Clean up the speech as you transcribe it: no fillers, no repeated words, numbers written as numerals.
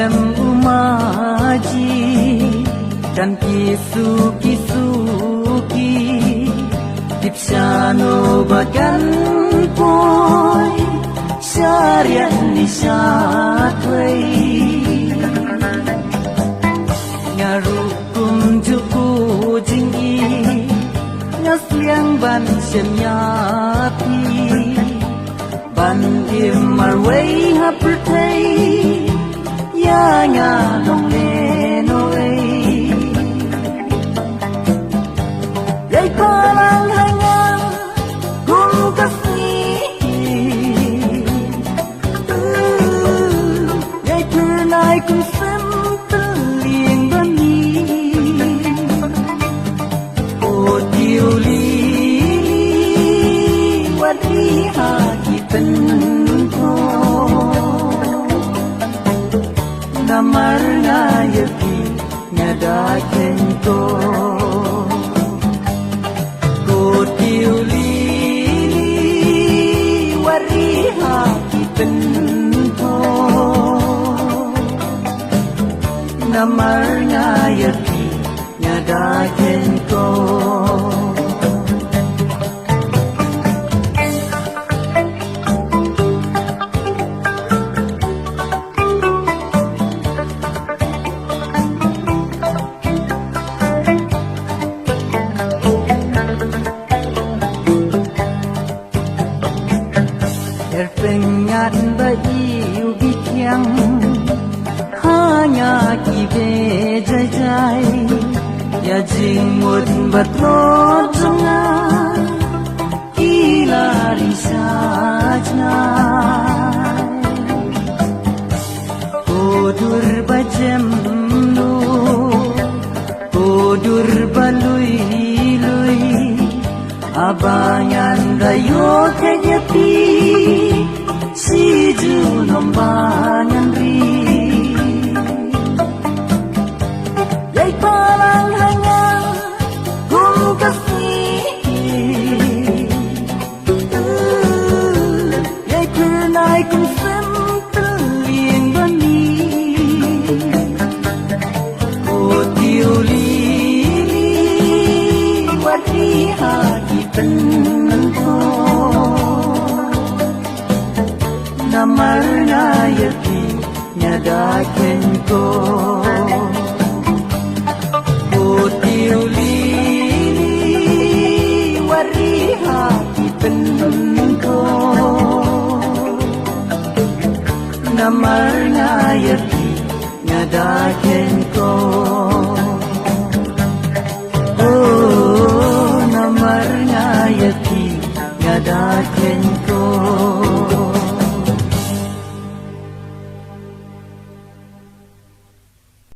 Hashem umaji dan kisuki Dipsyano bagan poy syariat ni syatway Ngarukum juku jinggi Ngasliang ban syamyati Ban imarway hapurtay Ya nga nong lenoy Yay parang hanyang kung kasi Yay tunay kung sempeliang bani O diuli wadi hakitan ko Namar nga yaki nga dakin ko Namar nga yaki nga dakin ko Erpengat bayi ubi tiang hanya kibe jai ya jingmut batrot jangan ilari sajna kodur bajem nu kodur balui lui abangan dayo kejepi si junombangan ri Yay parang hanyang kung kasi Yay tunay kung sempeliang bani O diuli wadi hakitan ko Namar nga yaki nga dakin ko